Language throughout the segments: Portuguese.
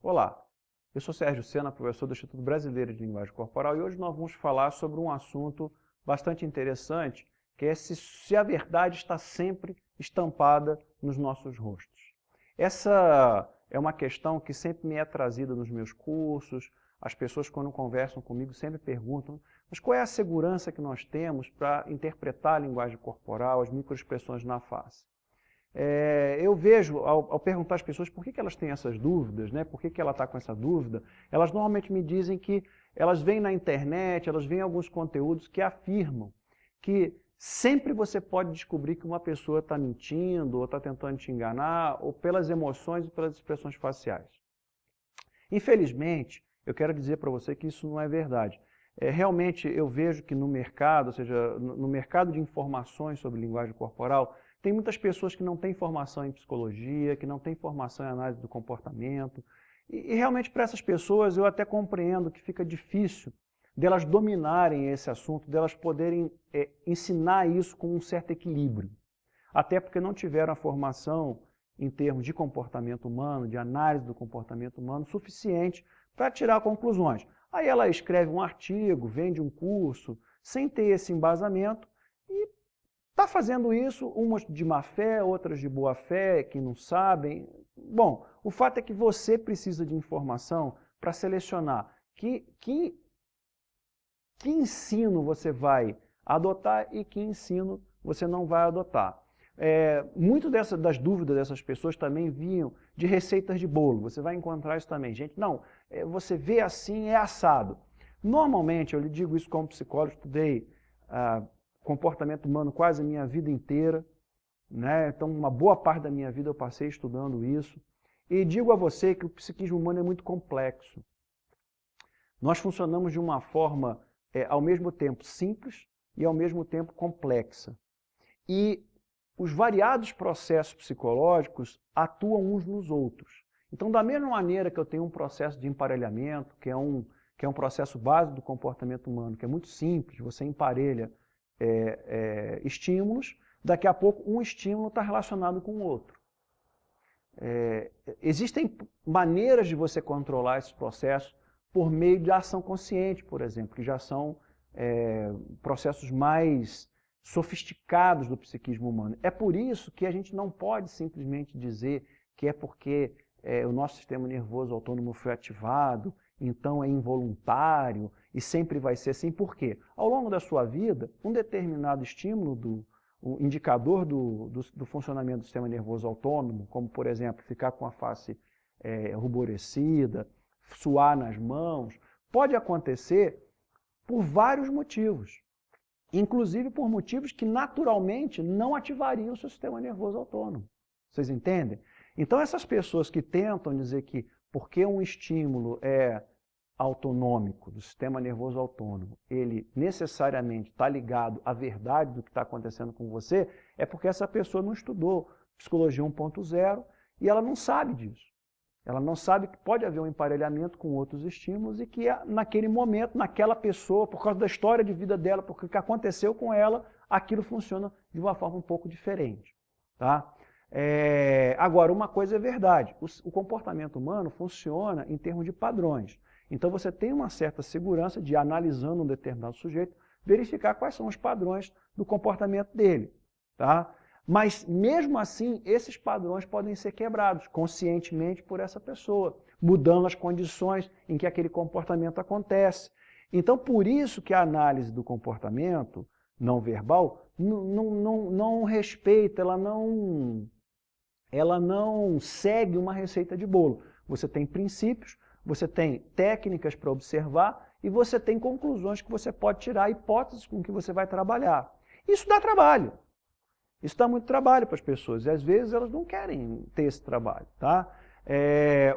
Olá, eu sou Sérgio Sena, professor do Instituto Brasileiro de Linguagem Corporal, e hoje nós vamos falar sobre um assunto bastante interessante, que é se a verdade está sempre estampada nos nossos rostos. Essa é uma questão que sempre me é trazida nos meus cursos. As pessoas, quando conversam comigo, sempre perguntam: mas qual é a segurança que nós temos para interpretar a linguagem corporal, as microexpressões na face? Eu vejo, ao perguntar às pessoas por que elas têm essas dúvidas, né, por que ela está com essa dúvida, elas normalmente me dizem que elas veem na internet, elas veem alguns conteúdos que afirmam que sempre você pode descobrir que uma pessoa está mentindo ou está tentando te enganar, ou pelas emoções e pelas expressões faciais. Infelizmente, eu quero dizer para você que isso não é verdade. Realmente eu vejo que no mercado, ou seja, no mercado de informações sobre linguagem corporal, tem muitas pessoas que não têm formação em psicologia, que não têm formação em análise do comportamento, e realmente para essas pessoas eu até compreendo que fica difícil delas dominarem esse assunto, delas poderem ensinar isso com um certo equilíbrio. Até porque não tiveram a formação em termos de comportamento humano, de análise do comportamento humano, suficiente para tirar conclusões. Aí ela escreve um artigo, vende um curso, sem ter esse embasamento, e está fazendo isso, umas de má fé, outras de boa fé, que não sabem. Bom, o fato é que você precisa de informação para selecionar que ensino você vai adotar e que ensino você não vai adotar. Muito das dúvidas dessas pessoas também vinham de receitas de bolo. Você vai encontrar isso também. Gente, não, você vê assim, é assado. Normalmente, eu lhe digo isso como psicólogo, estudei comportamento humano quase a minha vida inteira, né? Então uma boa parte da minha vida eu passei estudando isso, e digo a você que o psiquismo humano é muito complexo. Nós funcionamos de uma forma ao mesmo tempo simples e ao mesmo tempo complexa. E os variados processos psicológicos atuam uns nos outros. Então, da mesma maneira que eu tenho um processo de emparelhamento, que é um processo básico do comportamento humano, que é muito simples, você emparelha estímulos, daqui a pouco um estímulo está relacionado com o outro. Existem maneiras de você controlar esses processos por meio de ação consciente, por exemplo, que já são processos mais sofisticados do psiquismo humano. É por isso que a gente não pode simplesmente dizer que é porque o nosso sistema nervoso autônomo foi ativado, então é involuntário e sempre vai ser assim. Por quê? Ao longo da sua vida, um determinado estímulo, o indicador do funcionamento do sistema nervoso autônomo, como por exemplo, ficar com a face ruborecida, suar nas mãos, pode acontecer por vários motivos. Inclusive por motivos que naturalmente não ativariam o seu sistema nervoso autônomo. Vocês entendem? Então essas pessoas que tentam dizer que porque um estímulo é autonômico, do sistema nervoso autônomo, ele necessariamente está ligado à verdade do que está acontecendo com você, é porque essa pessoa não estudou Psicologia 1.0 e ela não sabe disso. Ela não sabe que pode haver um emparelhamento com outros estímulos e que naquele momento, naquela pessoa, por causa da história de vida dela, porque o que aconteceu com ela, aquilo funciona de uma forma um pouco diferente. Tá? Agora, uma coisa é verdade, o comportamento humano funciona em termos de padrões. Então você tem uma certa segurança de, analisando um determinado sujeito, verificar quais são os padrões do comportamento dele. Tá? Mas, mesmo assim, esses padrões podem ser quebrados conscientemente por essa pessoa, mudando as condições em que aquele comportamento acontece. Então, por isso que a análise do comportamento não verbal não respeita, ela não segue uma receita de bolo. Você tem princípios, você tem técnicas para observar e você tem conclusões que você pode tirar, hipóteses com que você vai trabalhar. Isso dá trabalho. Isso dá muito trabalho para as pessoas e às vezes elas não querem ter esse trabalho. Tá?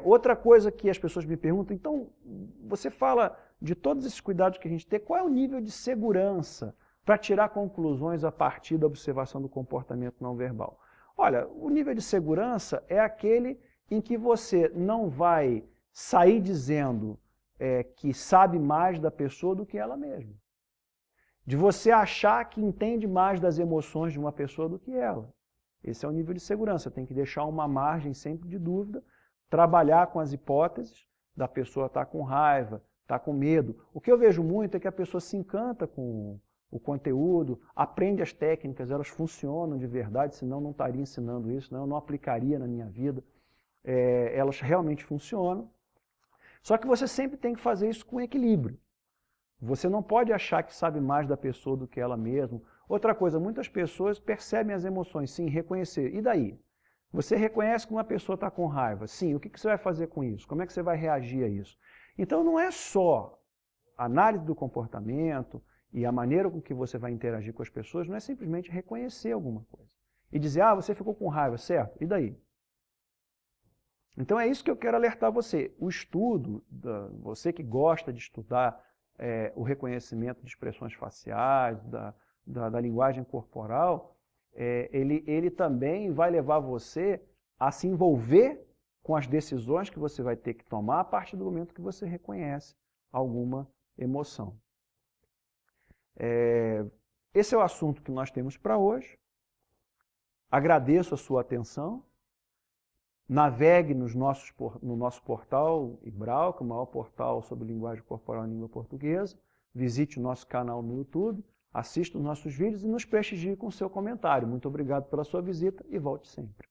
Outra coisa que as pessoas me perguntam, então você fala de todos esses cuidados que a gente tem, qual é o nível de segurança para tirar conclusões a partir da observação do comportamento não verbal? Olha, o nível de segurança é aquele em que você não vai sair dizendo que sabe mais da pessoa do que ela mesma. De você achar que entende mais das emoções de uma pessoa do que ela. Esse é o nível de segurança, tem que deixar uma margem sempre de dúvida trabalhar com as hipóteses da pessoa estar com raiva, estar com medo. O que eu vejo muito é que a pessoa se encanta com o conteúdo, aprende as técnicas, elas funcionam de verdade, senão não estaria ensinando isso, senão eu não aplicaria na minha vida. Elas realmente funcionam. Só que você sempre tem que fazer isso com equilíbrio. Você não pode achar que sabe mais da pessoa do que ela mesma. Outra coisa, muitas pessoas percebem as emoções, sim, reconhecer. E daí? Você reconhece que uma pessoa está com raiva. Sim, o que você vai fazer com isso? Como é que você vai reagir a isso? Então não é só a análise do comportamento e a maneira com que você vai interagir com as pessoas, não é simplesmente reconhecer alguma coisa. E dizer, ah, você ficou com raiva, certo? E daí? Então é isso que eu quero alertar você. O estudo, você que gosta de estudar o reconhecimento de expressões faciais, da linguagem corporal, ele também vai levar você a se envolver com as decisões que você vai ter que tomar a partir do momento que você reconhece alguma emoção. Esse é o assunto que nós temos para hoje. Agradeço a sua atenção. Navegue no nosso portal Ibrau, que é o maior portal sobre linguagem corporal em língua portuguesa. Visite o nosso canal no YouTube, assista os nossos vídeos e nos prestigie com o seu comentário. Muito obrigado pela sua visita e volte sempre.